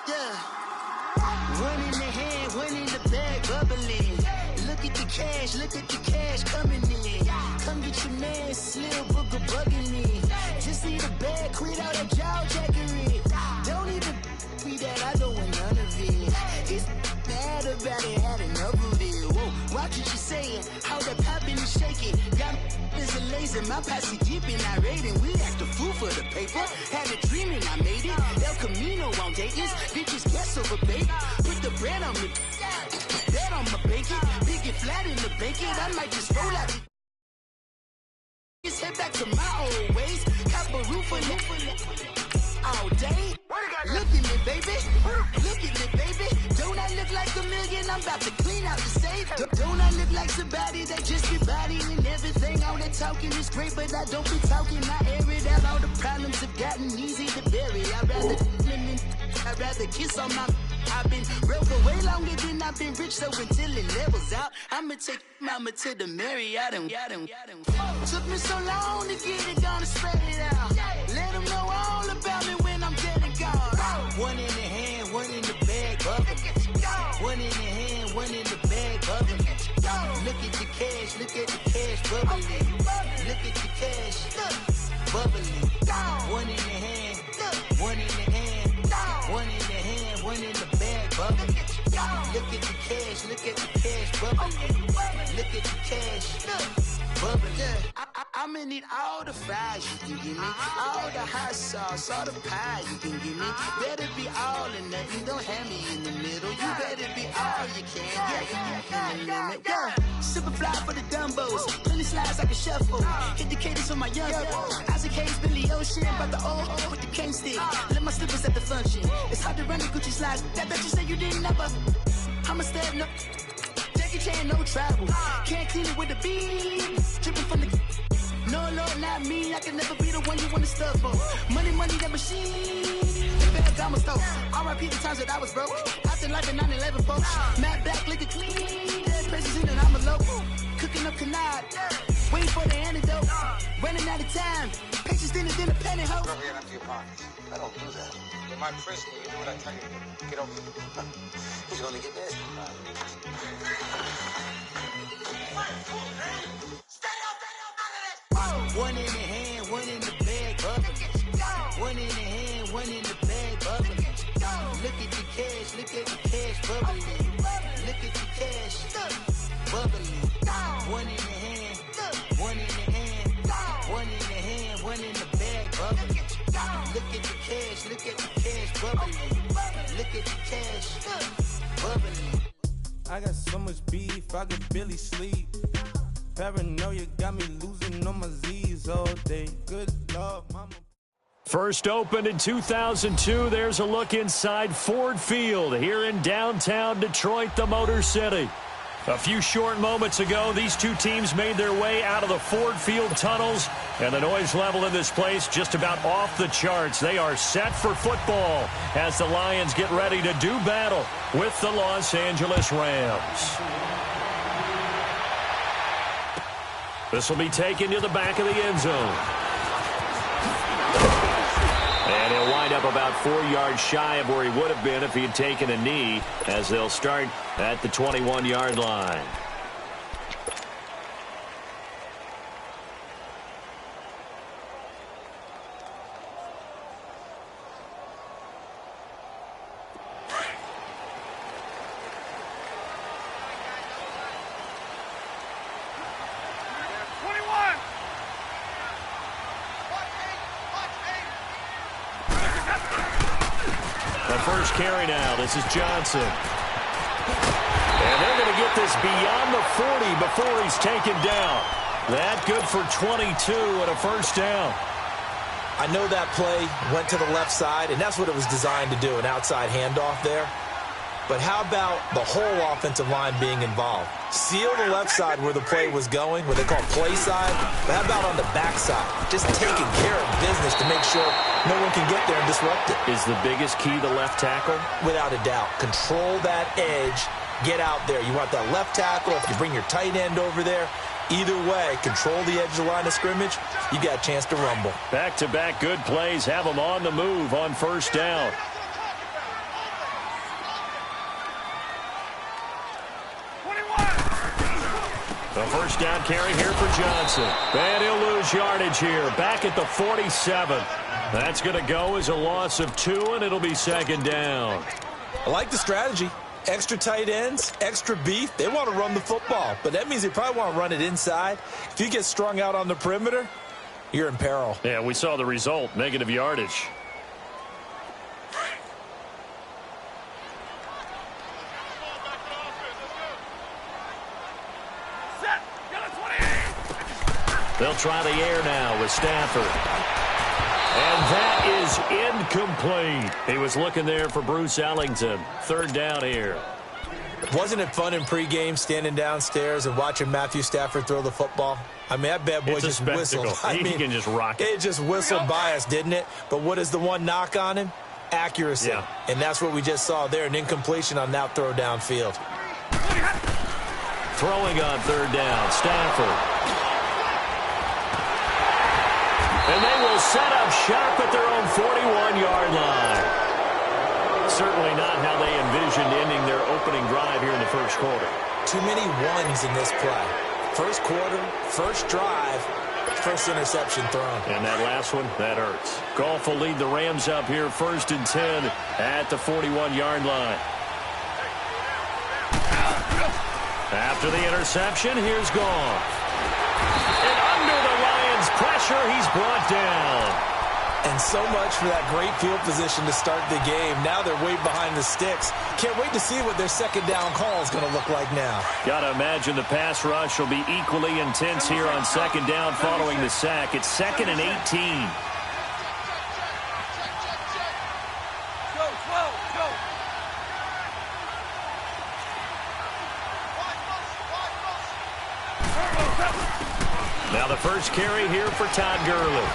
Yeah. One in the hand, one in the bag, bubbling. Look at the cash coming in. Come get your man, Slim Booker bugging me. Just need a bag, quit all that jaw jackery. Don't even be that, I don't want none of it. It's bad about it, had enough of it. Whoa, watch what you saying, how that poppin' and shaking. Got is a laser, my posse deep and I raiding. We act a fool for the paper, had a dream and I made it. El Camino on Dayton's, bitches guess over baby. Put the bread on me, bet on my bacon. Big it flat in the bacon, I might just roll out. Just head back to my old ways. Cop a roof all day. Look at me, baby. Look at me, baby. Don't I look like a million? I'm about to clean out the safe. Don't I look like somebody that just be bodying everything? All that talking is great, but I don't be talking. I air it out. All the problems have gotten easy to bury. I'd rather kiss on my. I've been real for way longer than I've been rich, so until it levels out, I'ma take mama to the Marriott and took me so long to get it gone and spread it out. Let them know all about me when I'm dead and gone. One in the hand, one in the bag, bubbling. One in the hand, one in the bag, bubbling. Look at the cash, bubbling. Look at the cash, bubbling. One in the hand, one in the hand, one in the hand, one in the bag, bubbling. Look at the cash, bubbling. Look at the cash, bubbling. I'ma need all the fries you can give me, all the hot sauce, all the pie you can give me. Better be all or nothing, don't have me in the middle. You better be all you can, yeah. Super fly for the Dumbos, plenty slides like a shuffle. Hit the cadence on my young Isaac Hayes, Billy Ocean, but the old with the cane stick. Let my slippers at the function. It's hard to run the Gucci slides. That bet you say you didn't never. I'ma step no. Jackie Chan, no travel. Can't clean it with the beat. Dripping from the. No, Lord, not me. I can never be the one you want to stuff for. Money, that machine. The bag got my stove. R.I.P. the times that I was broke. After life in 9/11, folks. Matte black, liquor clean. Dead presses in and I'm a local. Cooking up canard. Waiting for the antidote. Running out of time. Patience thinner than a penny hoe. Don't get empty your pockets. I don't do that. You're my prisoner. You do what I tell you to do. Get over here. Who's gonna get this? One in the hand, one in the bag, bubbling. One in the hand, one in the bag, bubbling. Look at the cash, bubbling. Look at the cash, bubbling. One in the hand, one in the hand, one in the hand, one in the bag, bubbling. Look at the cash, bubbling. Look at the cash, bubbling. I got so much beef, I could barely sleep. Paranoia got me losing on my Z's all day. Good Lord, mama. First opened in 2002. There's a look inside Ford Field here in downtown Detroit, the Motor City. A few short moments ago, these two teams made their way out of the Ford Field tunnels, and the noise level in this place just about off the charts. They are set for football as the Lions get ready to do battle with the Los Angeles Rams. This will be taken to the back of the end zone. And he'll wind up about 4 yards shy of where he would have been if he had taken a knee, as they'll start at the 21-yard line. First carry now. This is Johnson. And they're going to get this beyond the 40 before he's taken down. That good for 22 and a first down. I know that play went to the left side, and that's what it was designed to do, an outside handoff there. But how about the whole offensive line being involved? Seal the left side where the play was going, what they call play side. But how about on the back side? Just taking care of business to make sure no one can get there and disrupt it. Is the biggest key the left tackle? Without a doubt. Control that edge. Get out there. You want that left tackle. If you bring your tight end over there, Either way, control the edge of the line of scrimmage, you got a chance to rumble. Back-to-back good plays have them on the move on first down. The first down carry here for Johnson. And he'll lose yardage here. Back at the 47. That's going to go as a loss of 2, and it'll be second down. I like the strategy. Extra tight ends, extra beef. They want to run the football, but that means they probably want to run it inside. If you get strung out on the perimeter, you're in peril. Yeah, we saw the result, negative yardage. They'll try the air now with Stafford. And that is incomplete. He was looking there for Bruce Ellington. Third down here. Wasn't it fun in pregame standing downstairs and watching Matthew Stafford throw the football? I mean, that bad boy just whistled. He can just rock it. It just whistled by us, didn't it? But what is the one knock on him? Accuracy. Yeah. And that's what we just saw there, an incompletion on that throw downfield. Throwing on third down, Stafford. And they will set up shop at their own 41-yard line. Certainly not how they envisioned ending their opening drive here in the first quarter. Too many ones in this play. First quarter, first drive, first interception thrown. And that last one, that hurts. Goff will lead the Rams up here first and 10 at the 41-yard line. After the interception, here's Goff. And under the Lions' pressure, he's brought down. And so much for that great field position to start the game. Now they're way behind the sticks. Can't wait to see what their second down call is going to look like now. Got to imagine the pass rush will be equally intense here on second down following the sack. It's 2nd and 18. Now the first carry here for Todd Gurley.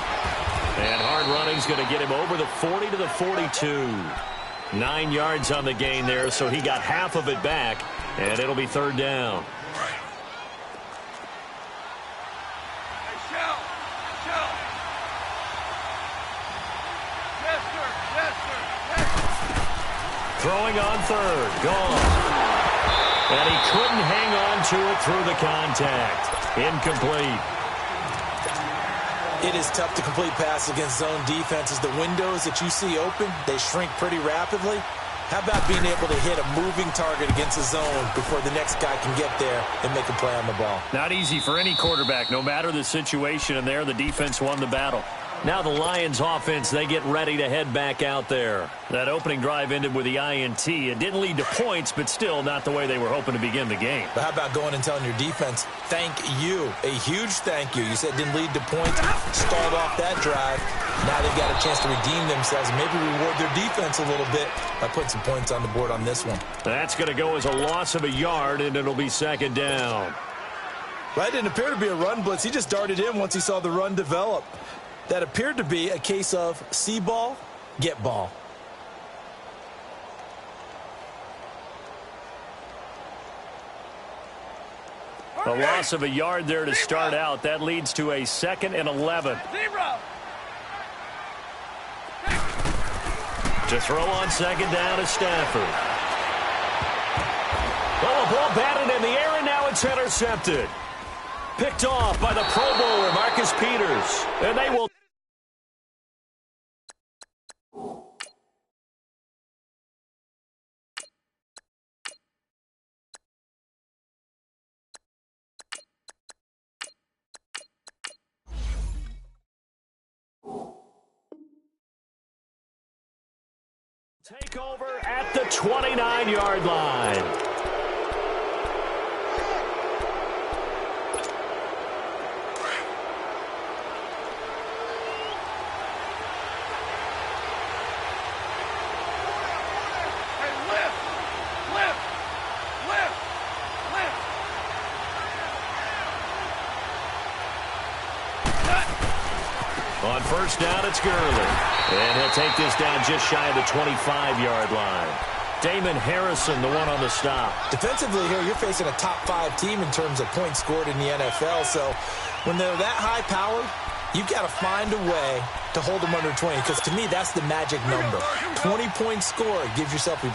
And hard running's going to get him over the 40 to the 42. 9 yards on the gain there, so he got half of it back, and it'll be third down. Throwing on third, gone. And he couldn't hang on to it through the contact. Incomplete. It is tough to complete passes against zone defenses. The windows that you see open, they shrink pretty rapidly. How about being able to hit a moving target against a zone before the next guy can get there and make a play on the ball? Not easy for any quarterback, no matter the situation, and there the defense won the battle. Now the Lions offense, they get ready to head back out there. That opening drive ended with the INT. It didn't lead to points, but still not the way they were hoping to begin the game. But how about going and telling your defense, thank you, a huge thank you. You said it didn't lead to points, stalled off that drive. Now they've got a chance to redeem themselves and maybe reward their defense a little bit by putting some points on the board on this one. That's going to go as a loss of a yard, and it'll be second down. Well, that didn't appear to be a run blitz. He just darted in once he saw the run develop. That appeared to be a case of see ball, get ball. A loss of a yard there to start out. That leads to a 2nd and 11. To throw on second down is Stafford. Oh, a ball batted in the air, and now it's intercepted. Picked off by the Pro Bowler, Marcus Peters. And they will... take over at the 29-yard line. On first down, it's Gurley. And he'll take this down just shy of the 25-yard line. Damon Harrison, the one on the stop. Defensively here, you're facing a top 5 team in terms of points scored in the NFL. So when they're that high powered, you've got to find a way to hold them under 20, because to me, that's the magic number. 20-point score, you give yourself your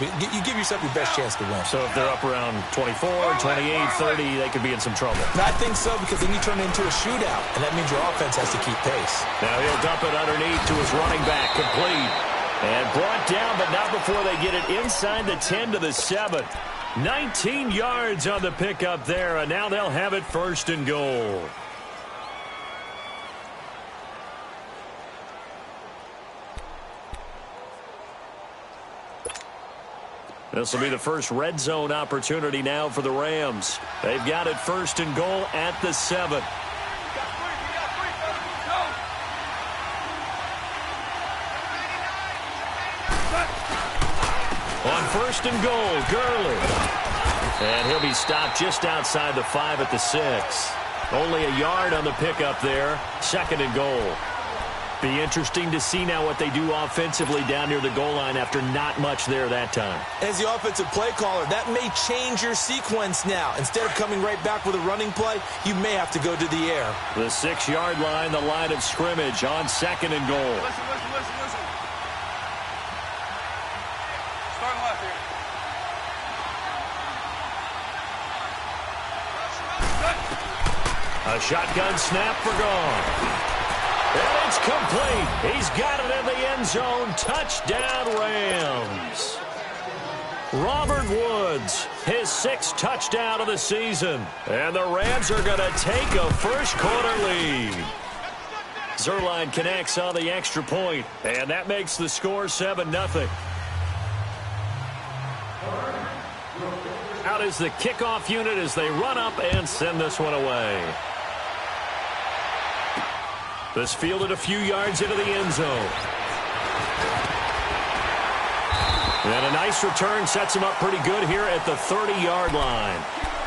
best chance to win. So if they're up around 24, 28, 30, they could be in some trouble. And I think so, because then you turn it into a shootout, and that means your offense has to keep pace. Now he'll dump it underneath to his running back, complete. And brought down, but not before they get it inside the 10 to the 7. 19 yards on the pickup there, and now they'll have it 1st and goal. This will be the first red zone opportunity now for the Rams. They've got it 1st and goal at the 7. On 1st and goal, Gurley. And he'll be stopped just outside the 5 at the 6. Only a yard on the pickup there. 2nd and goal. Be interesting to see now what they do offensively down near the goal line after not much there that time. As the offensive play caller, that may change your sequence now. Instead of coming right back with a running play, you may have to go to the air. The 6-yard line, the line of scrimmage on 2nd and goal. Listen. Start left here. A shotgun snap for Gone. And it's complete. He's got it in the end zone. Touchdown, Rams. Robert Woods, his 6th touchdown of the season. And the Rams are going to take a first-quarter lead. Zerline connects on the extra point, and that makes the score 7-0. Out is the kickoff unit as they run up and send this one away. This fielded a few yards into the end zone. And a nice return sets him up pretty good here at the 30-yard line.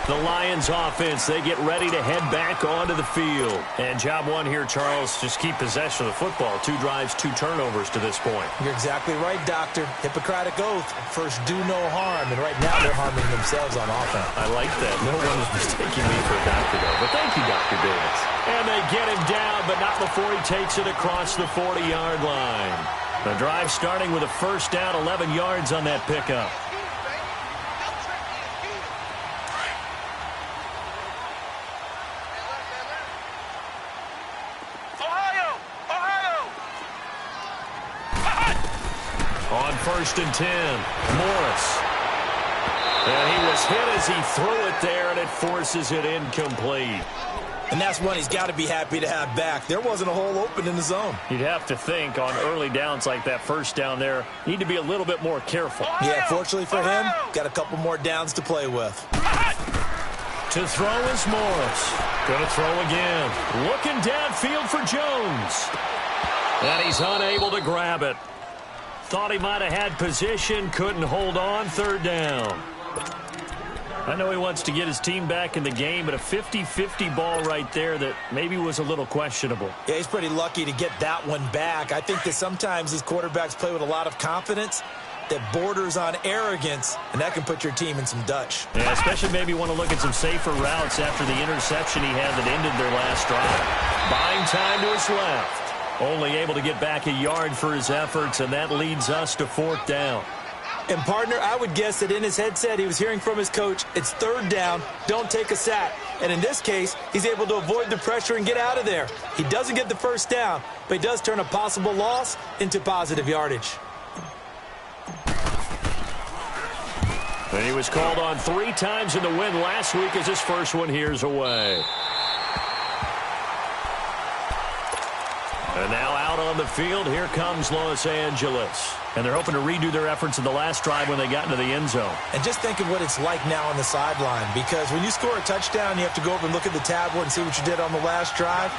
The Lions offense, they get ready to head back onto the field. And job one here, Charles, just keep possession of the football. 2 drives, 2 turnovers to this point. You're exactly right, Doctor. Hippocratic oath. First, do no harm. And right now, they're harming themselves on offense. I like that. No one is mistaking me for a doctor, though. But thank you, Dr. Davis. And they get him down, but not before he takes it across the 40-yard line. The drive starting with a first down, 11 yards on that pickup. On 1st and 10, Morris. And he was hit as he threw it there, and it forces it incomplete. And that's one he's got to be happy to have back. There wasn't a hole open in the zone. You'd have to think on early downs like that first down there, need to be a little bit more careful. Yeah, fortunately for him, got a couple more downs to play with. To throw is Morris. Going to throw again. Looking downfield for Jones. And he's unable to grab it. Thought he might have had position, couldn't hold on, 3rd down. I know he wants to get his team back in the game, but a 50-50 ball right there that maybe was a little questionable. Yeah, he's pretty lucky to get that one back. I think that sometimes these quarterbacks play with a lot of confidence that borders on arrogance, and that can put your team in some Dutch. Yeah, especially maybe want to look at some safer routes after the interception he had that ended their last drive. Buying time to his left. Only able to get back a yard for his efforts, and that leads us to 4th down. And, partner, I would guess that in his headset he was hearing from his coach, it's 3rd down, don't take a sack. And in this case, he's able to avoid the pressure and get out of there. He doesn't get the first down, but he does turn a possible loss into positive yardage. And he was called on 3 times in the win last week as his first one here's away. And now out on the field, here comes Los Angeles. And they're hoping to redo their efforts in the last drive when they got into the end zone. And just think of what it's like now on the sideline, because when you score a touchdown, you have to go over and look at the tablet and see what you did on the last drive.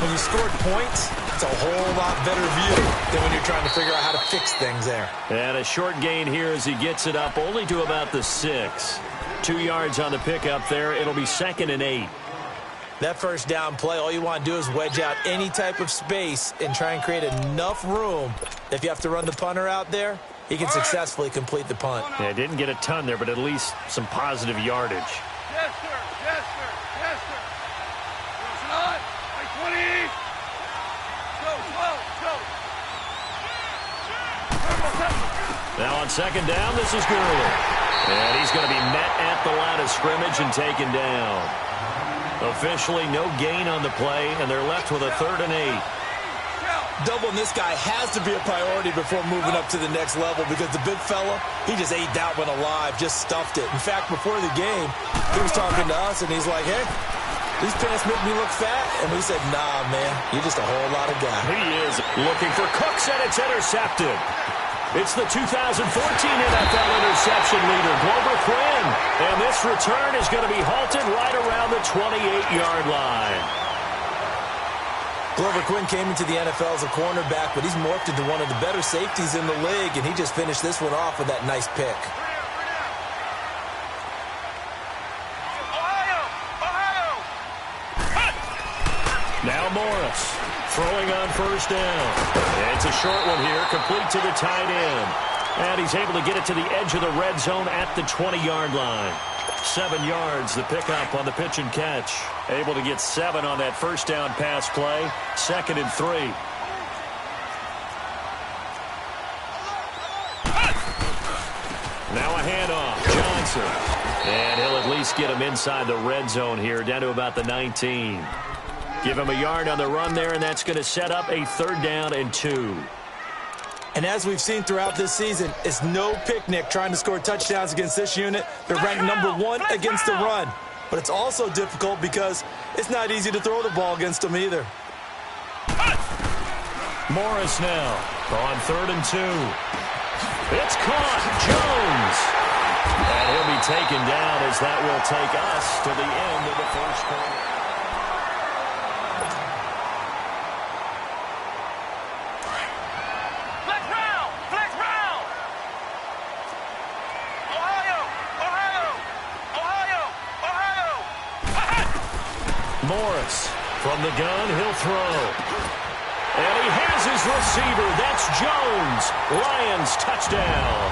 When you scored points, it's a whole lot better view than when you're trying to figure out how to fix things there. And a short gain here as he gets it up only to about the 6. 2 yards on the pickup there. It'll be 2nd and 8. That first down play, all you want to do is wedge out any type of space and try and create enough room. If you have to run the punter out there, he can successfully complete the punt. Yeah, didn't get a ton there, but at least some positive yardage. Yes, sir. Yes, sir. Yes, sir. It's not. Like 20. Go, go. Now on second down, this is Gurley. And he's going to be met at the line of scrimmage and taken down. Officially, no gain on the play, and they're left with a 3rd and 8. Doubling this guy has to be a priority before moving up to the next level because the big fella, he just ate that one alive, just stuffed it. In fact, before the game, he was talking to us, and he's like, hey, these pants make me look fat. And we said, nah, man, you're just a whole lot of guy. He is looking for Cooks, and it's intercepted. It's the 2014 NFL interception leader, Glover Quinn. And this return is going to be halted right around the 28-yard line. Glover Quinn came into the NFL as a cornerback, but he's morphed into one of the better safeties in the league, and he just finished this one off with that nice pick. Now Morris throwing on first down. It's a short one here, complete to the tight end. And he's able to get it to the edge of the red zone at the 20-yard line. 7 yards, the pickup on the pitch and catch. Able to get 7 on that first down pass play. 2nd and 3. Now a handoff. Johnson. And he'll at least get him inside the red zone here, down to about the 19. Give him a yard on the run there, and that's going to set up a 3rd down and 2. And as we've seen throughout this season, it's no picnic trying to score touchdowns against this unit. They're ranked number 1 against the run. But it's also difficult because it's not easy to throw the ball against them either. Morris now on 3rd and 2. It's caught. Jones. And he'll be taken down as that will take us to the end of the first quarter. Morris from the gun, he'll throw. And he has his receiver. That's Jones. Lions touchdown.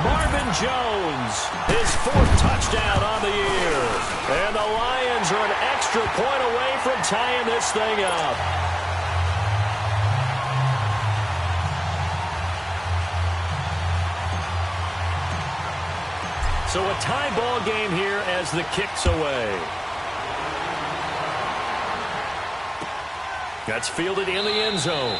Marvin Jones, his 4th touchdown on the year. And the Lions are an extra point away from tying this thing up. So a tie ball game here as the kick's away. That's fielded in the end zone.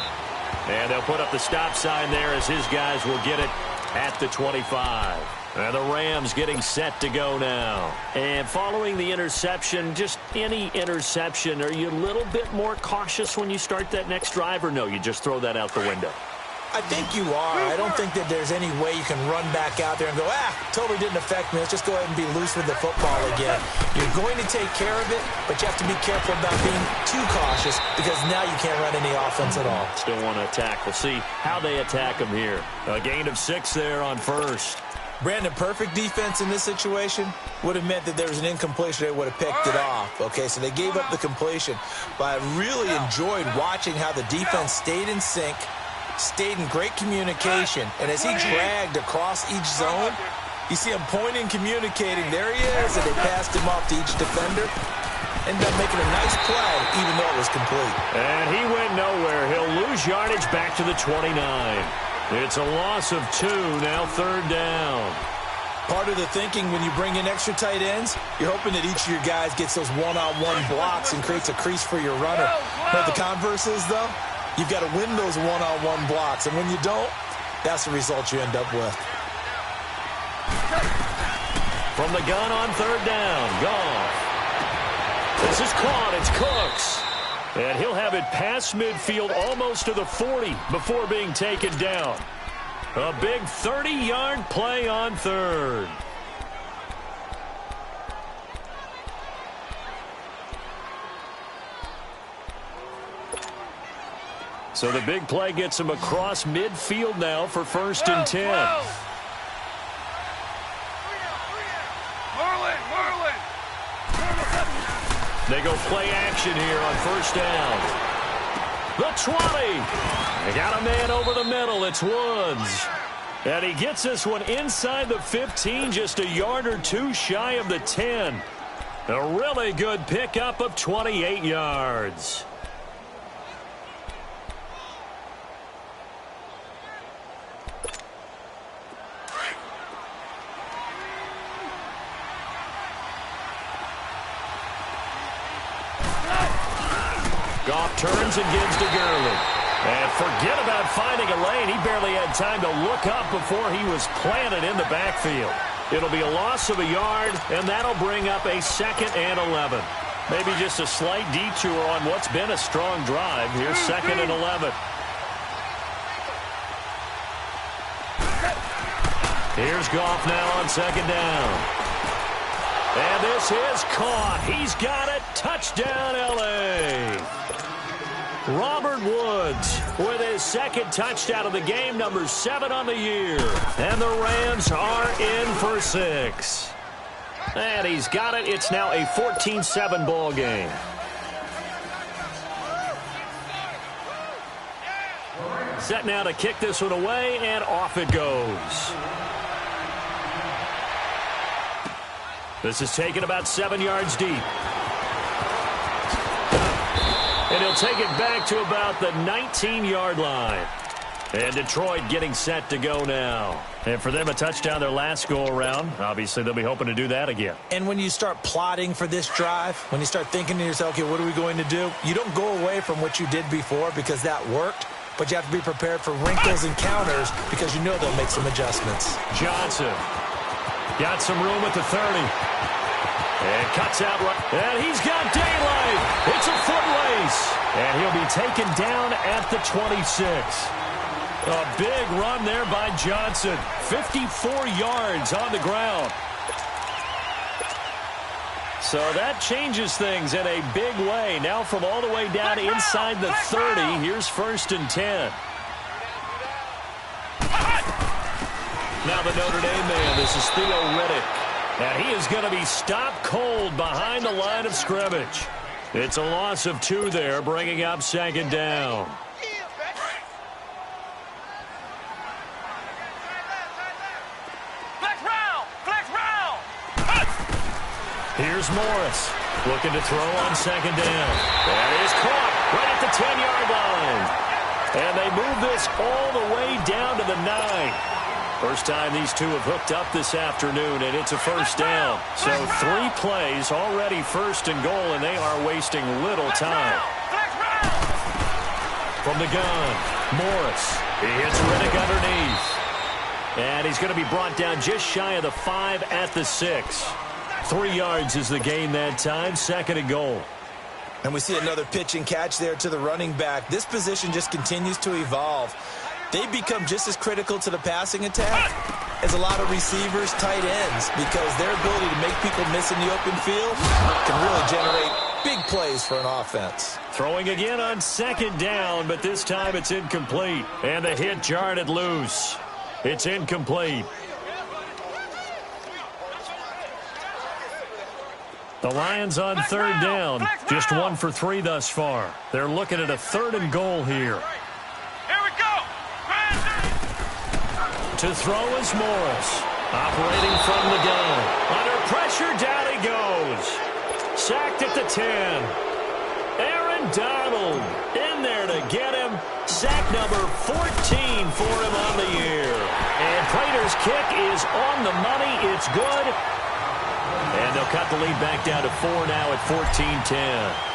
And they'll put up the stop sign there as his guys will get it at the 25. And the Rams getting set to go now. And following the interception, just any interception, are you a little bit more cautious when you start that next drive, or no, you just throw that out the window? I think you are. I don't think that there's any way you can run back out there and go, totally didn't affect me. Let's just go ahead and be loose with the football again. You're going to take care of it, but you have to be careful about being too cautious because now you can't run any offense at all. Still want to attack. We'll see how they attack him here. A gain of 6 there on first. Brandon, perfect defense in this situation would have meant that there was an incompletion. They would have picked it off. Okay, so they gave up the completion. But I really enjoyed watching how the defense stayed in sync, stayed in great communication, and as he dragged across each zone, you see him pointing, communicating. There he is, and they passed him off to each defender. Ended up making a nice play, even though it was complete. And he went nowhere. He'll lose yardage back to the 29. It's a loss of 2, now 3rd down. Part of the thinking when you bring in extra tight ends, you're hoping that each of your guys gets those one-on-one blocks and creates a crease for your runner. But the converse is, though, you've got to win those one-on-one blocks. And when you don't, that's the result you end up with. From the gun on 3rd down, Goff. This is caught. It's Cooks. And he'll have it past midfield almost to the 40 before being taken down. A big 30-yard play on 3rd. So the big play gets him across midfield now for 1st and 10. They go play action here on 1st down. The 20. They got a man over the middle. It's Woods. And he gets this one inside the 15, just a yard or two shy of the 10. A really good pickup of 28 yards. Goff turns and gives to Gurley. And forget about finding a lane. He barely had time to look up before he was planted in the backfield. It'll be a loss of a yard, and that'll bring up a 2nd and 11. Maybe just a slight detour on what's been a strong drive. Here's 2nd and 11. Here's Goff now on 2nd down. And this is caught. He's got it. Touchdown, L.A. Robert Woods with his 2nd touchdown of the game, number 7 on the year. And the Rams are in for 6. And he's got it. It's now a 14-7 ball game. Set now to kick this one away, and off it goes. This is taken about 7 yards deep. And he'll take it back to about the 19-yard line. And Detroit getting set to go now. And for them, a touchdown their last go-around. Obviously, they'll be hoping to do that again. And when you start plotting for this drive, when you start thinking to yourself, okay, what are we going to do? You don't go away from what you did before because that worked. But you have to be prepared for wrinkles and counters because you know they'll make some adjustments. Johnson got some room at the 30. And cuts out right. And he's got daylight. It's a foot race. And he'll be taken down at the 26. A big run there by Johnson. 54 yards on the ground. So that changes things in a big way. Now from all the way down inside the 30, here's 1st and 10. Now the Notre Dame man, this is Theo Riddick. And he is going to be stopped cold behind the line of scrimmage. It's a loss of 2 there, bringing up 2nd down. Here's Morris looking to throw on 2nd down. That is caught right at the 10-yard line. And they move this all the way down to the 9. First time these two have hooked up this afternoon, and it's a 1st down. So 3 plays, already 1st and goal, and they are wasting little time. From the gun, Morris. He hits Riddick underneath. And he's going to be brought down just shy of the 5 at the 6. 3 yards is the gain that time, 2nd and goal. And we see another pitch and catch there to the running back. This position just continues to evolve. They become just as critical to the passing attack as a lot of receivers, tight ends, because their ability to make people miss in the open field can really generate big plays for an offense. Throwing again on 2nd down, but this time it's incomplete. And the hit jarred it loose. It's incomplete. The Lions on 3rd down, just 1 for 3 thus far. They're looking at a 3rd and goal here. To throw is Morris, operating from the gun. Under pressure, down he goes. Sacked at the 10. Aaron Donald in there to get him. Sack number 14 for him on the year. And Prater's kick is on the money. It's good. And they'll cut the lead back down to 4 now at 14-10.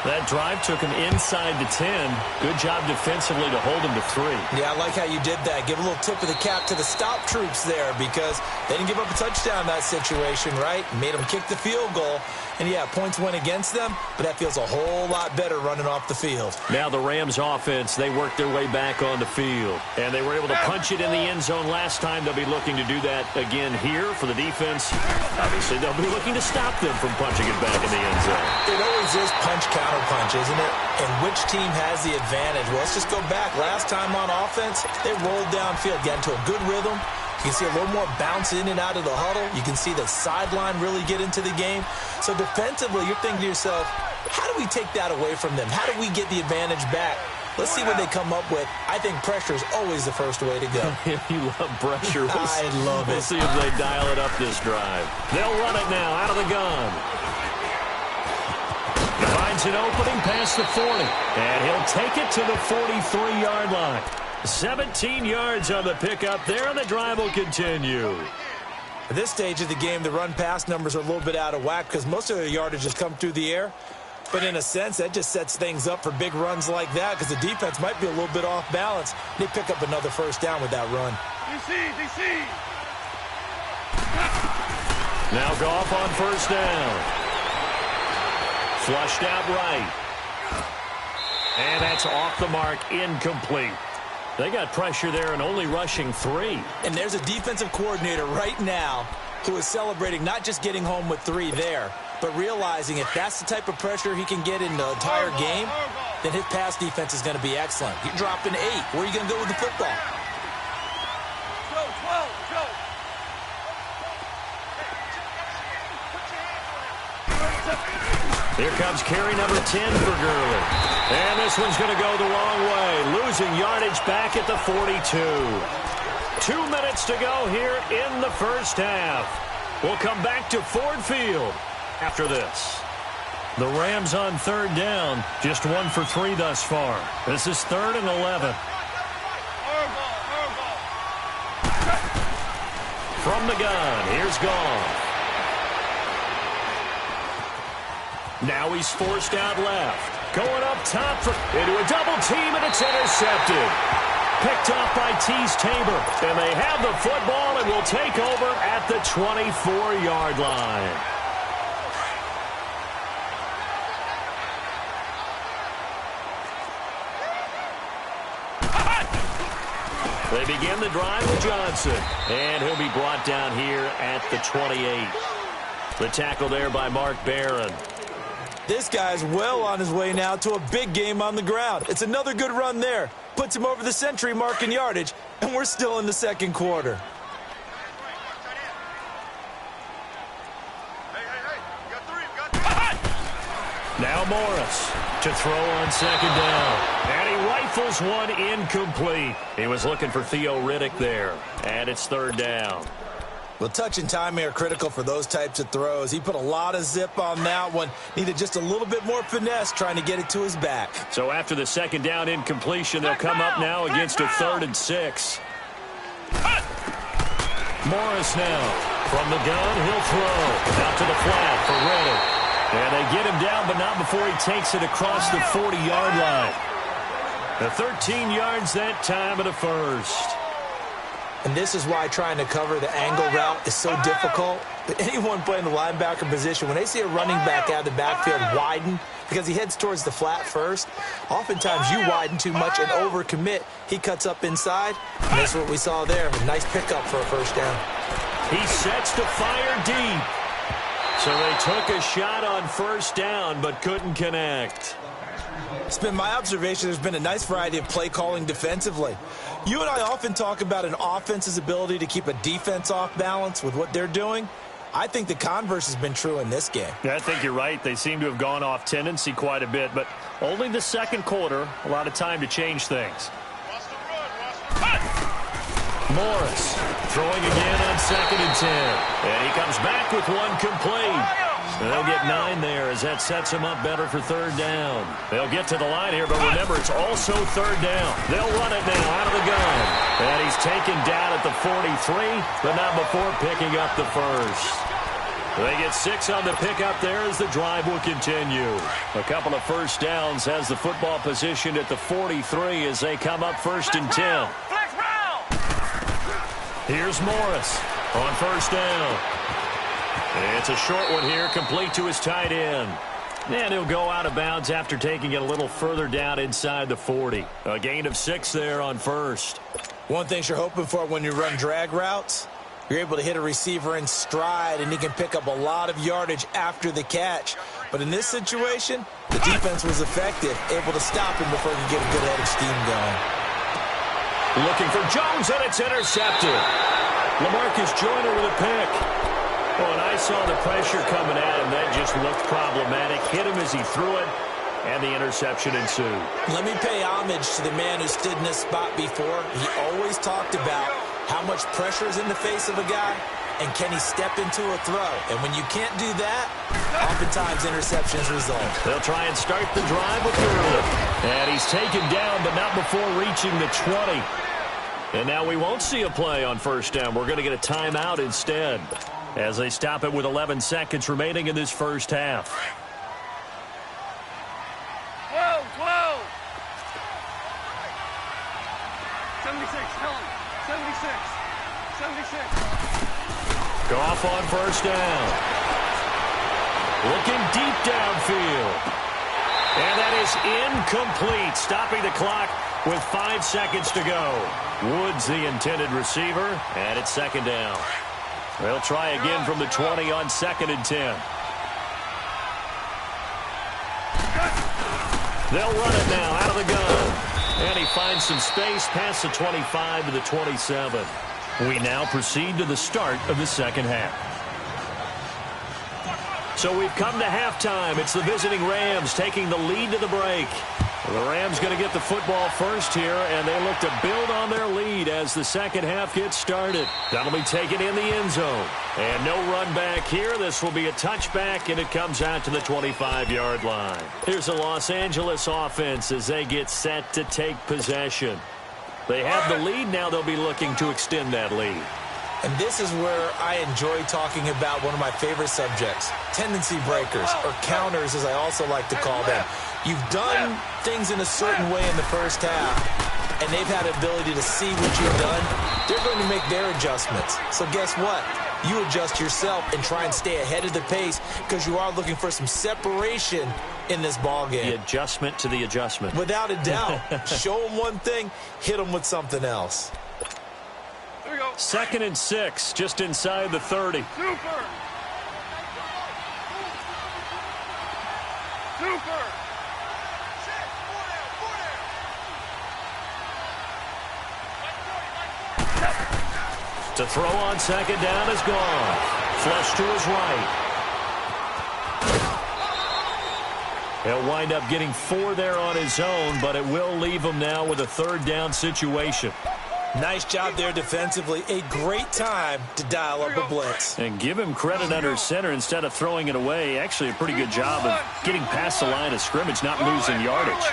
That drive took him inside the 10. Good job defensively to hold him to 3. Yeah, I like how you did that. Give a little tip of the cap to the stop troops there because they didn't give up a touchdown in that situation, right? Made them kick the field goal. And, yeah, points went against them, but that feels a whole lot better running off the field. Now the Rams offense, they worked their way back on the field. And they were able to punch it in the end zone last time. They'll be looking to do that again here for the defense. Obviously, they'll be looking to stop them from punching it back in the end zone. It always is punch-counter-punch, isn't it? And which team has the advantage? Well, let's just go back. Last time on offense, they rolled downfield, got into a good rhythm. You can see a little more bounce in and out of the huddle. You can see the sideline really get into the game. So defensively, you're thinking to yourself, how do we take that away from them? How do we get the advantage back? Let's see what they come up with. I think pressure is always the first way to go. You love pressure. I love it. We'll see if they dial it up this drive. They'll run it now out of the gun. Finds an opening past the 40. And he'll take it to the 43-yard line. 17 yards on the pickup there, and the drive will continue. At this stage of the game, the run-pass numbers are a little bit out of whack because most of their yardage has come through the air. But in a sense, that just sets things up for big runs like that because the defense might be a little bit off balance. They pick up another first down with that run. DC. Now Goff on first down. Flushed out right. And that's off the mark, incomplete. They got pressure there and only rushing 3. And there's a defensive coordinator right now who is celebrating not just getting home with 3 there, but realizing if that's the type of pressure he can get in the entire game, then his pass defense is going to be excellent. You're dropping 8. Where are you going to go with the football? Go, 12, go. Here comes carry number 10 for Gurley. And this one's going to go the wrong way. Losing yardage back at the 42. 2 minutes to go here in the first half. We'll come back to Ford Field after this. The Rams on third down. Just 1 for 3 thus far. This is 3rd and 11. From the gun, here's Goff. Now he's forced out left. Going up top into a double team, and it's intercepted. Picked off by Tease Tabor. And they have the football and will take over at the 24-yard line. They begin the drive with Johnson. And he'll be brought down here at the 28. The tackle there by Mark Barron. This guy's well on his way now to a big game on the ground. It's another good run there. Puts him over the century mark in yardage, and we're still in the second quarter. Now Morris to throw on second down. And he rifles one incomplete. He was looking for Theo Riddick there. And it's third down. Well, touch and timing are critical for those types of throws. He put a lot of zip on that one. Needed just a little bit more finesse trying to get it to his back. So after the second down incompletion, they'll come up now against a 3rd and 6. Morris now. From the gun, he'll throw. Out to the flat for Riddick. And they get him down, but not before he takes it across the 40-yard line. The 13 yards that time of the first. And this is why trying to cover the angle route is so difficult. But anyone playing the linebacker position, when they see a running back out of the backfield widen, because he heads towards the flat first, oftentimes you widen too much and overcommit. He cuts up inside, and that's what we saw there. A nice pickup for a first down. He sets to fire deep. So they took a shot on first down, but couldn't connect. It's been my observation there's been a nice variety of play calling defensively. You and I often talk about an offense's ability to keep a defense off balance with what they're doing. I think the converse has been true in this game. Yeah, I think you're right. They seem to have gone off tendency quite a bit, but only the second quarter, a lot of time to change things. Morris throwing again on 2nd and 10. And he comes back with one complete. And they'll get 9 there as that sets him up better for third down. They'll get to the line here, but remember, it's also third down. They'll run it now out of the gun. And he's taken down at the 43, but not before picking up the first. They get 6 on the pickup there as the drive will continue. A couple of first downs has the football positioned at the 43 as they come up 1st and 10. Here's Morris on first down. It's a short one here, complete to his tight end. And he'll go out of bounds after taking it a little further down inside the 40. A gain of 6 there on first. One thing you're hoping for when you run drag routes, you're able to hit a receiver in stride, and he can pick up a lot of yardage after the catch. But in this situation, the defense was effective, able to stop him before he could get a good head of steam going. Looking for Jones, and it's intercepted. LaMarcus Joyner with a pick. Oh, and I saw the pressure coming at him. That just looked problematic. Hit him as he threw it. and the interception ensued. Let me pay homage to the man who stood in this spot before. He always talked about how much pressure is in the face of a guy, and can he step into a throw? And when you can't do that, oftentimes interceptions result. They'll try and start the drive with Gurley. And he's taken down, but not before reaching the 20. And now we won't see a play on first down. We're going to get a timeout instead as they stop it with 11 seconds remaining in this first half. 12. 76, tell him. 76. Goff on first down. Looking deep downfield. And that is incomplete, stopping the clock with 5 seconds to go. Woods the intended receiver, and it's second down. They'll try again from the 20 on 2nd and 10. They'll run it now out of the gun. And he finds some space past the 25 to the 27. We now proceed to the start of the second half. So we've come to halftime. It's the visiting Rams taking the lead to the break. The Rams going to get the football first here, and they look to build on their lead as the second half gets started. That'll be taken in the end zone. And no run back here. This will be a touchback, and it comes out to the 25-yard line. Here's the Los Angeles offense as they get set to take possession. They have the lead. Now they'll be looking to extend that lead. And this is where I enjoy talking about one of my favorite subjects, tendency breakers, or counters as I also like to call them. You've done things in a certain way in the first half, and they've had the ability to see what you've done. They're going to make their adjustments. So guess what? You adjust yourself and try and stay ahead of the pace because you are looking for some separation in this ball game. The adjustment to the adjustment. Without a doubt. Show them one thing, hit them with something else. 2nd and 6, just inside the 30. Super. To throw on second down is gone. Flush to his right. He'll wind up getting 4 there on his own, but it will leave him now with a 3rd down situation. Nice job there defensively. A great time to dial up a blitz. And give him credit under center instead of throwing it away. Actually, a pretty good job of getting past the line of scrimmage, not losing yardage.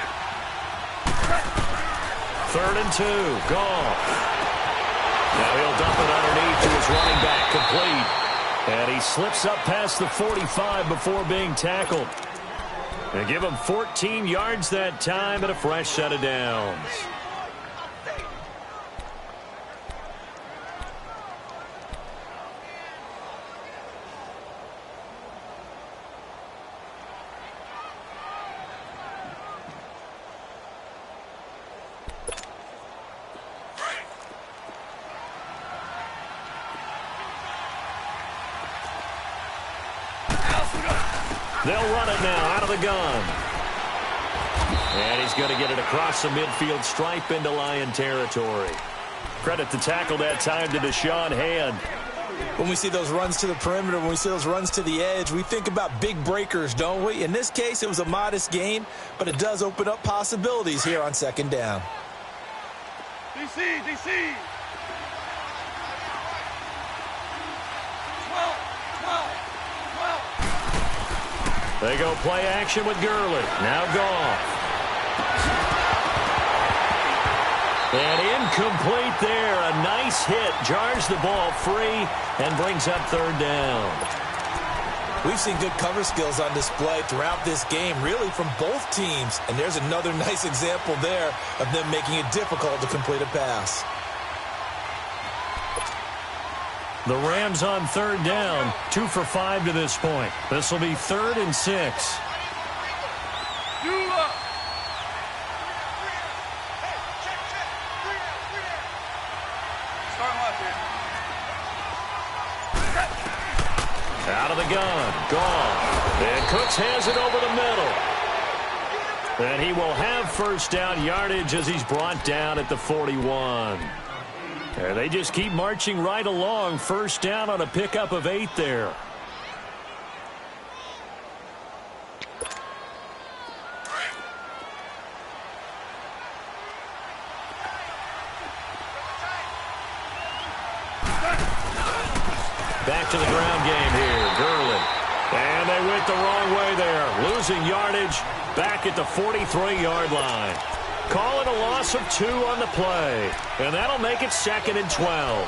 3rd and 2. Goff. Now he'll dump it underneath to his running back, complete. And he slips up past the 45 before being tackled. They give him 14 yards that time and a fresh set of downs. They'll run it now out of the gun. And he's going to get it across the midfield stripe into Lion territory. Credit the tackle that time to Deshaun Hand. When we see those runs to the perimeter, when we see those runs to the edge, we think about big breakers, don't we? In this case, it was a modest gain, but it does open up possibilities here on 2nd down. DC. 12. They go play action with Gurley. Now Goff. And incomplete there. A nice hit. Jars the ball free and brings up 3rd down. We've seen good cover skills on display throughout this game, really from both teams. And there's another nice example there of them making it difficult to complete a pass. The Rams on 3rd down, 2 for 5 to this point. This will be 3rd and 6. Out of the gun, Goff. And Cooks has it over the middle. And he will have 1st down yardage as he's brought down at the 41. And they just keep marching right along. 1st down on a pickup of 8 there. Back to the ground game here. Gurley. And they went the wrong way there. Losing yardage back at the 43-yard line. Call it a loss of 2 on the play. And that'll make it 2nd and 12.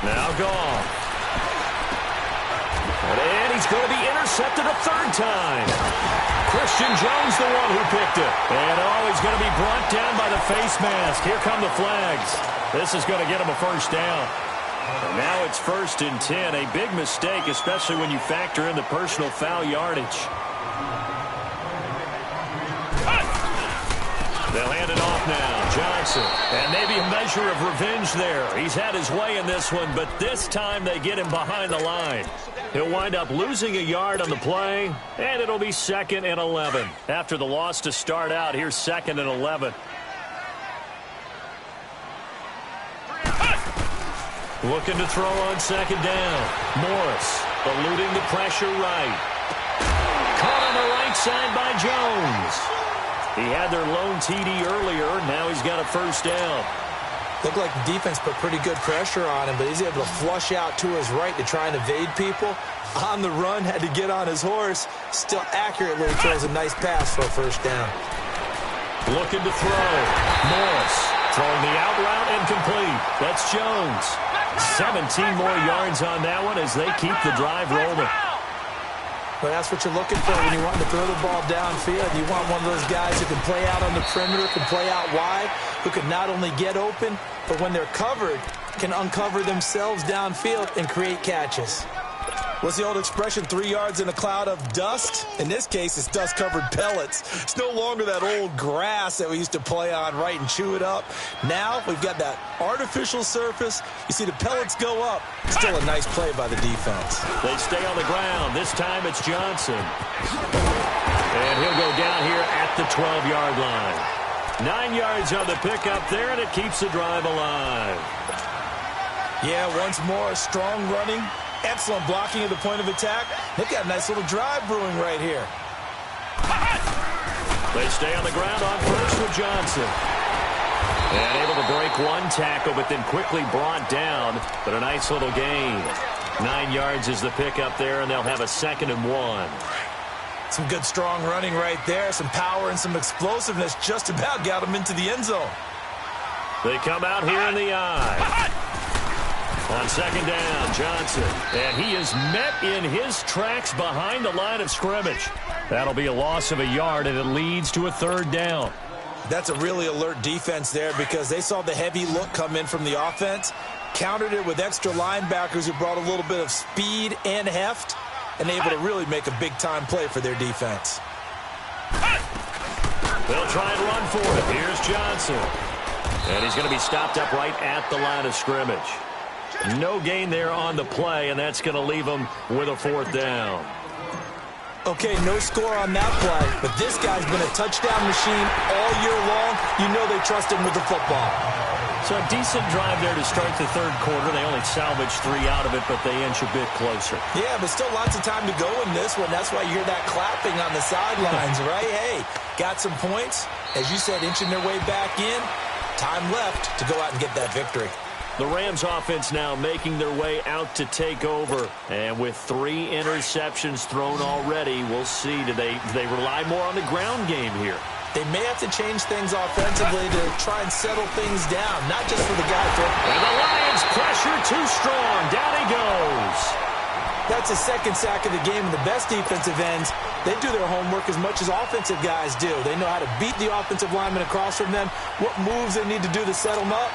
Now Goff. And he's going to be intercepted a 3rd time. Christian Jones the one who picked it. And he's going to be brought down by the face mask. Here come the flags. This is going to get him a 1st down. And now it's 1st and 10. A big mistake, especially when you factor in the personal foul yardage. They'll hand it off now. Johnson. And maybe a measure of revenge there. He's had his way in this one, but this time they get him behind the line. He'll wind up losing a yard on the play, and it'll be 2nd and 11. After the loss to start out, here's 2nd and 11. Looking to throw on 2nd down. Morris eluding the pressure right. Caught on the right side by Jones. He had their lone TD earlier. Now he's got a 1st down. Looked like the defense put pretty good pressure on him, but he's able to flush out to his right to try and evade people. On the run, had to get on his horse. Still accurately throws a nice pass for a 1st down. Looking to throw. Morris throwing the out route and complete. That's Jones. 17 more yards on that one as they keep the drive rolling. But that's what you're looking for when you want to throw the ball downfield. You want one of those guys who can play out on the perimeter, can play out wide, who can not only get open, but when they're covered, can uncover themselves downfield and create catches. What's the old expression, 3 yards in a cloud of dust? In this case, it's dust-covered pellets. It's no longer that old grass that we used to play on, right, and chew it up. Now we've got that artificial surface. You see the pellets go up. Still a nice play by the defense. They stay on the ground. This time it's Johnson. And he'll go down here at the 12-yard line. 9 yards on the pickup there, and it keeps the drive alive. Yeah, once more, strong running. Excellent blocking at the point of attack. They've got a nice little drive brewing right here. They stay on the ground on 1st with Johnson. And able to break one tackle, but then quickly brought down. But a nice little gain. 9 yards is the pickup there, and they'll have a 2nd and 1. Some good strong running right there. Some power and some explosiveness. Just about got them into the end zone. They come out here in the eye. On 2nd down, Johnson. And he is met in his tracks behind the line of scrimmage. That'll be a loss of a yard, and it leads to a 3rd down. That's a really alert defense there because they saw the heavy look come in from the offense, countered it with extra linebackers who brought a little bit of speed and heft, and able to really make a big-time play for their defense. They'll try and run for it. Here's Johnson. And he's going to be stopped up right at the line of scrimmage. No gain there on the play, and that's going to leave him with a 4th down. Okay, no score on that play, but this guy's been a touchdown machine all year long. You know they trust him with the football. So a decent drive there to start the 3rd quarter. They only salvaged 3 out of it, but they inch a bit closer. Yeah, but still lots of time to go in this one. That's why you hear that clapping on the sidelines, right? Hey, got some points. As you said, inching their way back in. Time left to go out and get that victory. The Rams offense now making their way out to take over. And with 3 interceptions thrown already, we'll see. Do they rely more on the ground game here? They may have to change things offensively to try and settle things down, not just for the guy throwing. And the Lions pressure too strong. Down he goes. That's a 2nd sack of the game, and the best defensive ends, they do their homework as much as offensive guys do. They know how to beat the offensive lineman across from them, what moves they need to do to set them up.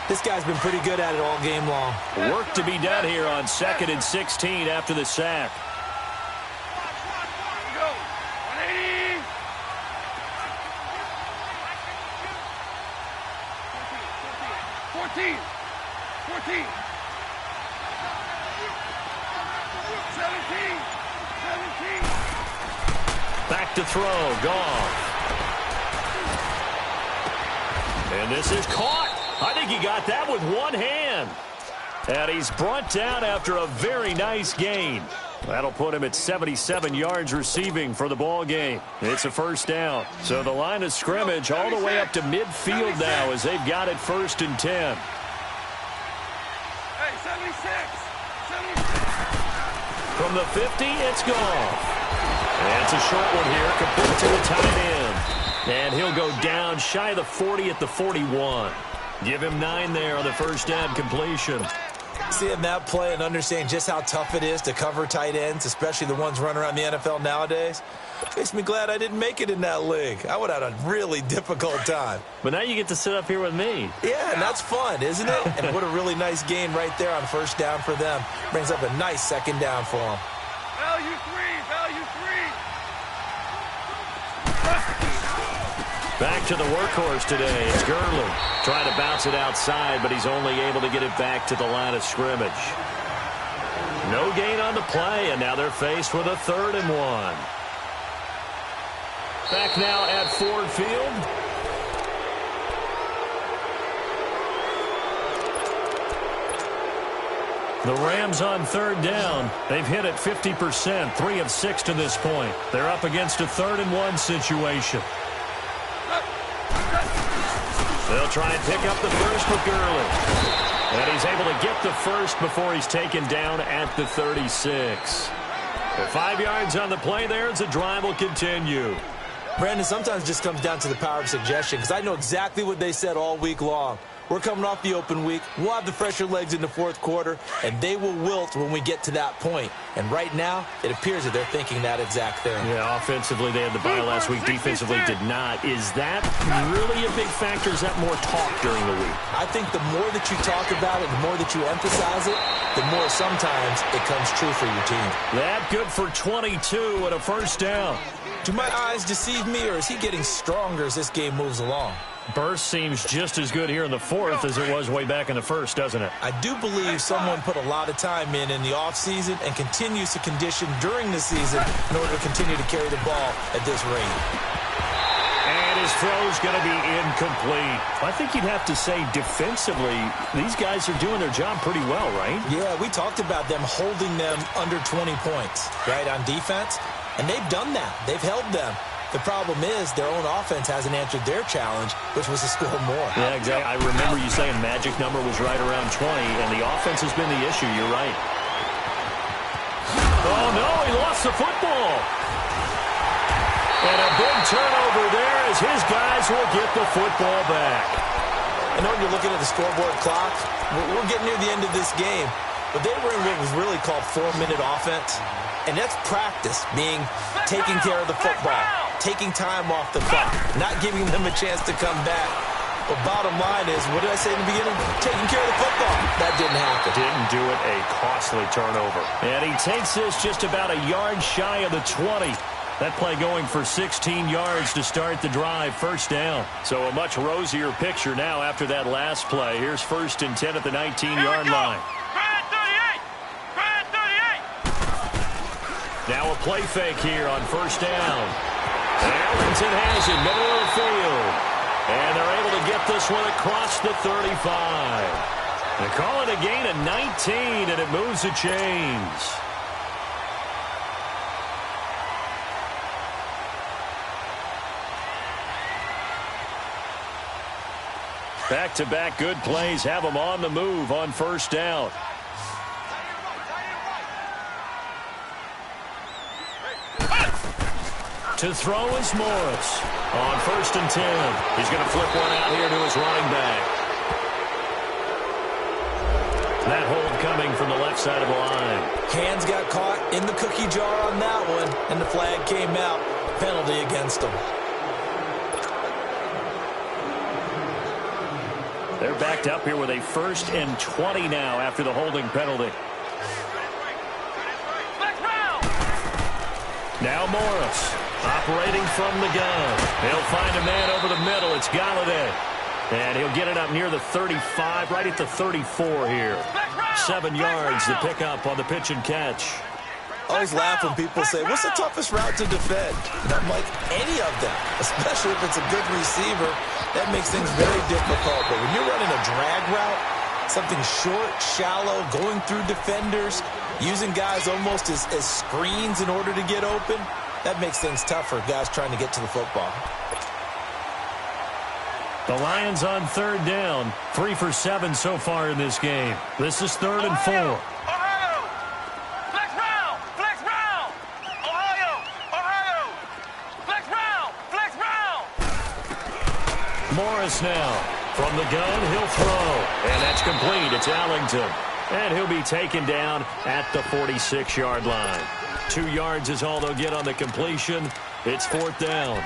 This guy's been pretty good at it all game long. Work to be done here on 2nd and 16 after the sack. Go. 180. 14. 14. 17. 17. Back to throw. Goff. And this is caught. I think he got that with one hand. And he's brought down after a very nice gain. That'll put him at 77 yards receiving for the ball game. It's a first down. So the line of scrimmage all the way up to midfield now as they've got it 1st and 10. Hey, 76. From the 50, it's gone. And it's a short one here, complete to the tight end. And he'll go down shy of the 40 at the 41. Give him 9 there on the first down completion. Seeing that play and understanding just how tough it is to cover tight ends, especially the ones running around the NFL nowadays, makes me glad I didn't make it in that league. I would have had a really difficult time. But now you get to sit up here with me. Yeah, and that's fun, isn't it? And what a really nice gain right there on first down for them. Brings up a nice second down for them. Value 3. Back to the workhorse today. It's Gurley. Trying to bounce it outside, but he's only able to get it back to the line of scrimmage. No gain on the play, and now they're faced with a 3rd and 1. Back now at Ford Field. The Rams on 3rd down. They've hit it 50%, 3 of 6 to this point. They're up against a 3rd and 1 situation. They'll try and pick up the first with Gurley. And he's able to get the first before he's taken down at the 36. With 5 yards on the play there, the drive will continue. Brandon, sometimes it just comes down to the power of suggestion, because I know exactly what they said all week long. We're coming off the open week. We'll have the fresher legs in the 4th quarter, and they will wilt when we get to that point. And right now, it appears that they're thinking that exact thing. Yeah, offensively, they had the bye last week. Defensively, did not. Is that really a big factor? Is that more talk during the week? I think the more that you talk about it, the more that you emphasize it, the more sometimes it comes true for your team. That good for 22 and a first down. Do my eyes deceive me, or is he getting stronger as this game moves along? Burst seems just as good here in the 4th as it was way back in the 1st, doesn't it? I do believe someone put a lot of time in the offseason and continues to condition during the season in order to continue to carry the ball at this rate. And his throw's going to be incomplete. I think you'd have to say defensively, these guys are doing their job pretty well, right? Yeah, we talked about them holding them under 20 points, right, on defense. And they've done that. They've held them. The problem is their own offense hasn't answered their challenge, which was to score more. Yeah, exactly. I remember you saying magic number was right around 20, and the offense has been the issue. You're right. Oh, no, he lost the football. And a big turnover there as his guys will get the football back. I know when you're looking at the scoreboard clock, we're getting near the end of this game, but they were in what was really called 4-minute offense. And that's practice, being taking care of the football, taking time off the clock, not giving them a chance to come back. But bottom line is, what did I say in the beginning? Taking care of the football. That didn't happen. Didn't do it, a costly turnover. And he takes this just about a yard shy of the 20. That play going for 16 yards to start the drive, first down. So a much rosier picture now after that last play. Here's 1st and 10 at the 19-yard line. Now a play fake here on first down. Ellington has it, middle of the field. And they're able to get this one across the 35. They call it a gain of 19, and it moves the chains. Back-to-back good plays have them on the move on first down. To throw is Morris on 1st and 10. He's going to flip one out here to his running back. That hold coming from the left side of the line. Hands got caught in the cookie jar on that one, and the flag came out. Penalty against him. They're backed up here with a 1st and 20 now after the holding penalty. Now Morris. Operating from the gun. He'll find a man over the middle. It's Galladay. And he'll get it up near the 35, right at the 34 here. 7 yards to pick up on the pitch and catch. I always laugh when people say, what's the toughest route to defend? And I'm like, any of them, especially if it's a good receiver. That makes things very difficult. But when you're running a drag route, Something short, shallow, going through defenders, using guys almost as screens in order to get open. That makes things tough for guys trying to get to the football. The Lions on third down. 3 for 7 so far in this game. This is 3rd and 4. Ohio! Flex round! Flex round! Ohio! Ohio! Flex round! Flex round! Morris now. From the gun, he'll throw. And that's complete. It's Allington. And he'll be taken down at the 46-yard line. 2 yards is all they'll get on the completion. It's 4th down.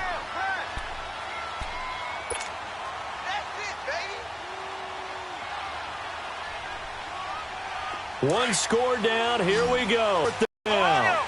One score down. Here we go. 4th down.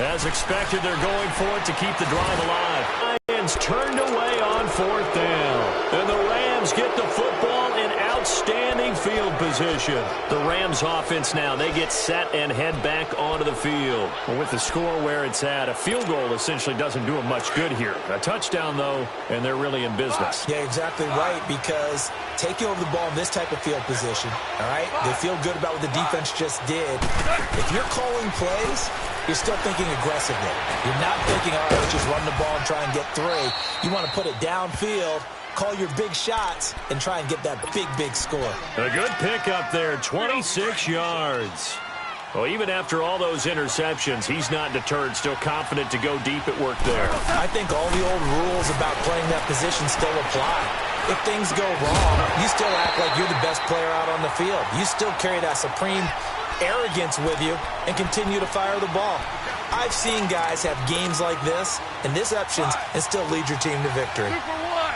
As expected, they're going for it to keep the drive alive. Lions turned away on 4th down. And the Rams get the football in outstanding field position. The Rams offense now, they get set and head back onto the field. Well, with the score where it's at, a field goal essentially doesn't do them much good here. A touchdown, though, and they're really in business. Yeah, exactly right, because taking over the ball in this type of field position, all right, they feel good about what the defense just did. If you're calling plays, you're still thinking aggressively. You're not thinking, all right, let's just run the ball and try and get 3. You want to put it downfield, call your big shots, and try and get that big score. A good pickup there, 26 yards. Well, even after all those interceptions, he's not deterred, still confident to go deep at work there. I think all the old rules about playing that position still apply. If things go wrong, you still act like you're the best player out on the field. You still carry that supreme arrogance with you and continue to fire the ball. I've seen guys have games like this and interceptions and still lead your team to victory. 2 for 1.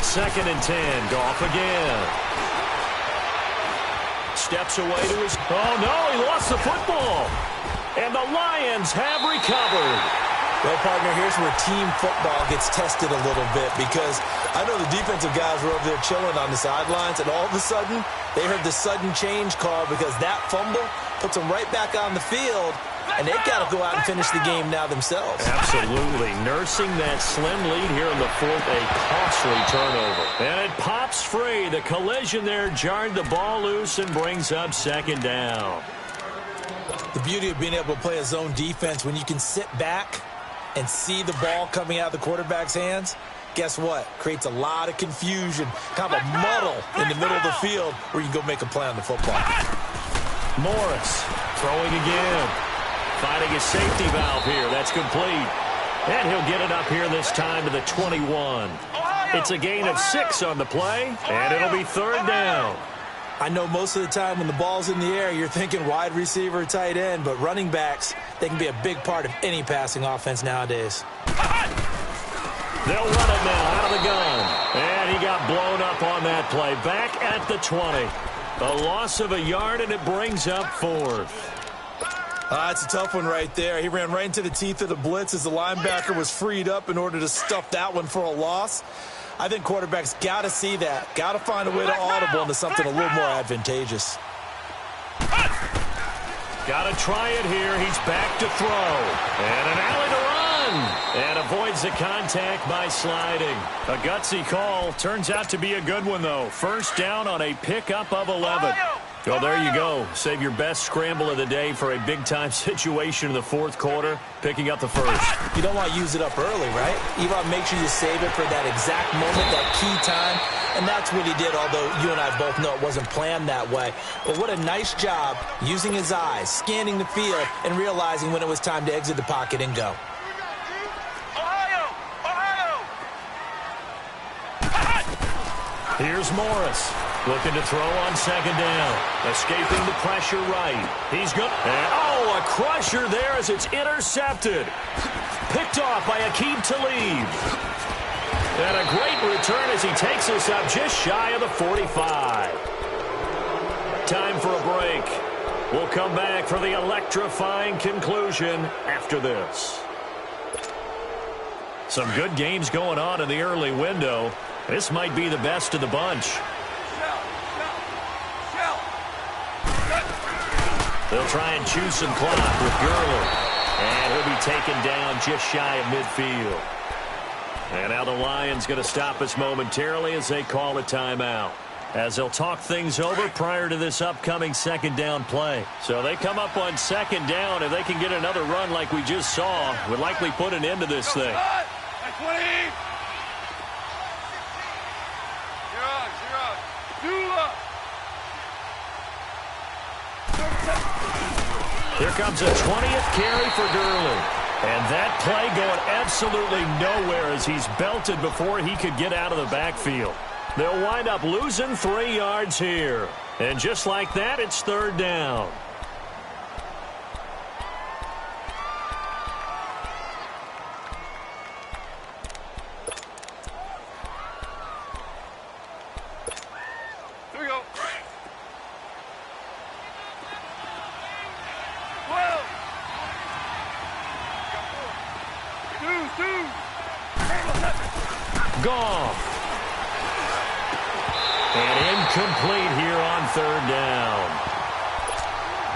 Second and 10. Goff again. Steps away to his... Oh, no, he lost the football. And the Lions have recovered. Well, partner, here's where team football gets tested a little bit, because I know the defensive guys were over there chilling on the sidelines, and all of a sudden, they heard the sudden change call because that fumble puts them right back on the field, and they've got to go out and finish the game now themselves. Absolutely. Nursing that slim lead here in the 4th, a costly turnover. And it pops free. The collision there jarred the ball loose and brings up 2nd down. The beauty of being able to play a zone defense when you can sit back and see the ball coming out of the quarterback's hands, guess what? Creates a lot of confusion, kind of a muddle in the middle of the field where you can go make a play on the football. Morris throwing again. Finding his safety valve here. That's complete. And he'll get it up here this time to the 21. It's a gain of 6 on the play, and it'll be 3rd down. I know most of the time when the ball's in the air, you're thinking wide receiver, tight end, but running backs, they can be a big part of any passing offense nowadays. They'll run it now out of the gun. And he got blown up on that play. Back at the 20. A loss of a yard, and it brings up 4th. That's a tough one right there. He ran right into the teeth of the blitz as the linebacker was freed up in order to stuff that one for a loss. I think quarterbacks got to see that. Got to find a way to audible into something a little more advantageous. Got to try it here. He's back to throw. And an alley to run. And avoids the contact by sliding. A gutsy call. Turns out to be a good one, though. 1st down on a pickup of 11. Well, there you go. Save your best scramble of the day for a big-time situation in the 4th quarter, picking up the 1st. You don't want to use it up early, right? You want to make sure you save it for that exact moment, that key time. And that's what he did, although you and I both know it wasn't planned that way. But what a nice job using his eyes, scanning the field, and realizing when it was time to exit the pocket and go. Ohio! Ohio! Here's Morris. Looking to throw on 2nd down. Escaping the pressure right. He's good. And, a crusher there as it's intercepted. Picked off by Aqib Talib. And a great return as he takes us up just shy of the 45. Time for a break. We'll come back for the electrifying conclusion after this. Some good games going on in the early window. This might be the best of the bunch. They'll try and choose some clock with Gurley. And he'll be taken down just shy of midfield. And now the Lions going to stop us momentarily as they call a timeout, as they'll talk things over prior to this upcoming second down play. So they come up on second down. If they can get another run like we just saw, would likely put an end to this thing. Here comes a 20th carry for Gurley. And that play going absolutely nowhere as he's belted before he could get out of the backfield. They'll wind up losing 3 yards here. And just like that, it's third down. Here we go. 12. Gone. And incomplete here on third down.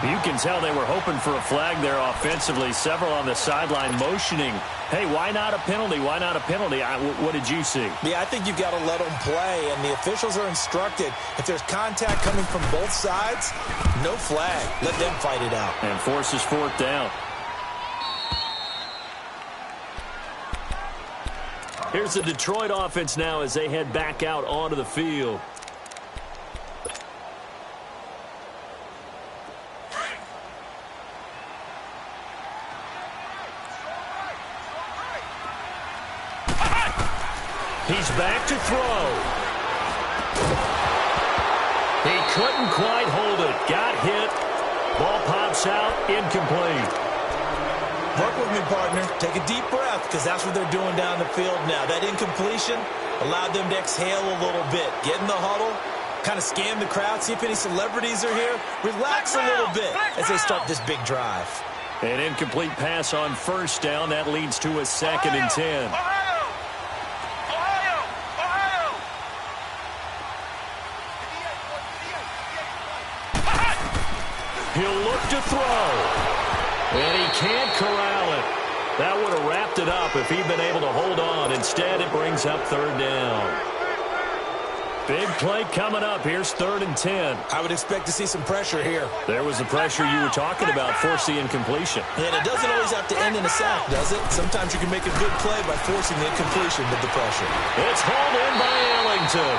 You can tell they were hoping for a flag there offensively. Several on the sideline motioning, hey, why not a penalty? Why not a penalty? What did you see? Yeah, I think you've got to let them play, and the officials are instructed. If there's contact coming from both sides, no flag. Let them fight it out. And forces fourth down. Here's the Detroit offense now as they head back out onto the field. He's back to throw. He couldn't quite hold it. Got hit. Ball pops out. Incomplete. Work with me, partner. Take a deep breath, because that's what they're doing down the field now. That incompletion allowed them to exhale a little bit. Get in the huddle, kind of scan the crowd, see if any celebrities are here. Relax a little bit as they start this big drive. An incomplete pass on first down. That leads to a second and 10. He'll look to throw. And he can't corral it. That would have wrapped it up if he'd been able to hold on. Instead, it brings up third down. Big play coming up. Here's third and 10. I would expect to see some pressure here. There was the pressure you were talking about, force the incompletion. And it doesn't always have to end in a sack, does it? Sometimes you can make a good play by forcing the incompletion with the pressure. It's hauled in by Ellington.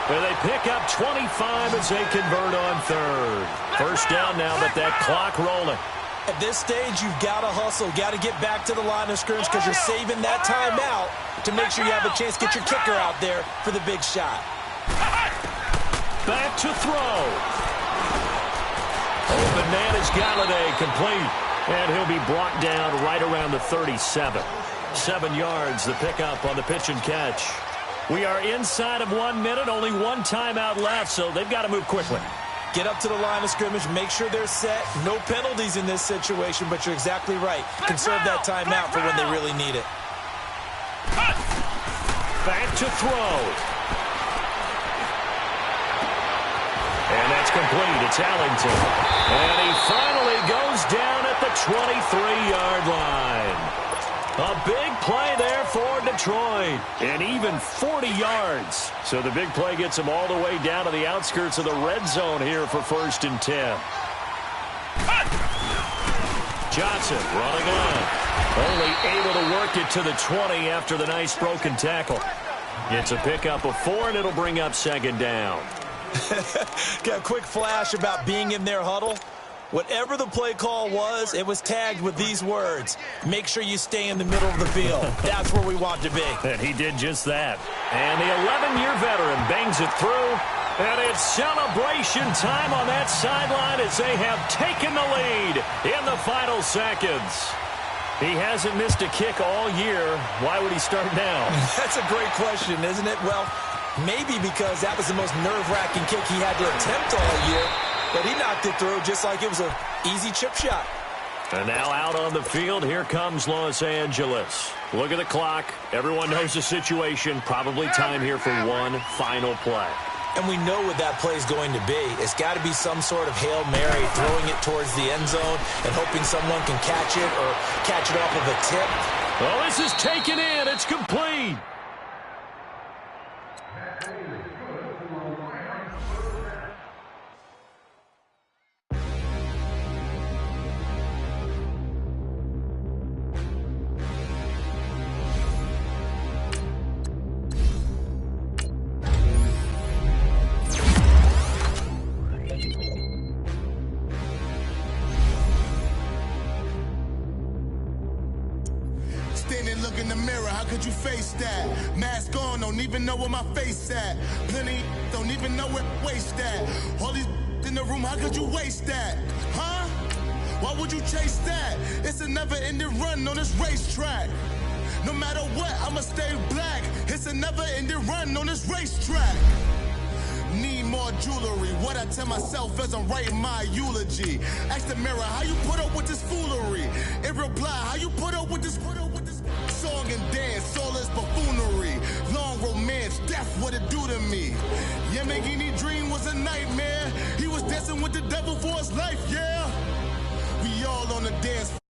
And they pick up 25 as they convert on third. First down now, but that clock rolling. At this stage, you've got to hustle, got to get back to the line of scrimmage because you're saving that timeout to make sure you have a chance to get your kicker out there for the big shot. Back to throw. Open man is Galladay, complete. And he'll be brought down right around the 37. 7 yards, the pickup on the pitch and catch. We are inside of 1 minute, only one timeout left, so they've got to move quickly. Get up to the line of scrimmage, make sure they're set. No penalties in this situation, but you're exactly right. Conserve that timeout for when they really need it. Back to throw. And that's complete. It's Ellington. And he finally goes down at the 23-yard line. A big play there for Detroit. And even 40 yards. So the big play gets them all the way down to the outskirts of the red zone here for first and 10. Johnson running on. Only able to work it to the 20 after the nice broken tackle. It's a pickup of 4, and it'll bring up second down. Got a quick flash about being in their huddle. Whatever the play call was, it was tagged with these words. Make sure you stay in the middle of the field. That's where we want to be. And he did just that. And the 11-year veteran bangs it through. And it's celebration time on that sideline as they have taken the lead in the final seconds. He hasn't missed a kick all year. Why would he start now? That's a great question, isn't it? Well, maybe because that was the most nerve-wracking kick he had to attempt all year. But he knocked it through just like it was an easy chip shot. And now out on the field, here comes Los Angeles. Look at the clock. Everyone knows the situation. Probably time here for one final play. And we know what that play is going to be. It's got to be some sort of Hail Mary, throwing it towards the end zone and hoping someone can catch it or catch it off of a tip. Well, this is taken in. It's complete. Look in the mirror, how could you face that? Mask on, don't even know where my face at. Plenty don't even know where waste at. All these in the room, how could you waste that? Huh? Why would you chase that? It's a never-ending run on this racetrack. No matter what, I'ma stay black. It's a never-ending run on this racetrack. Need more jewelry. What I tell myself as I'm writing my eulogy. Ask the mirror, how you put up with this foolery? In reply, how you put up with this song and dance, all this buffoonery. Long romance, death, what it do to me? Yamagini dream was a nightmare. He was dancing with the devil for his life, yeah. We all on the dance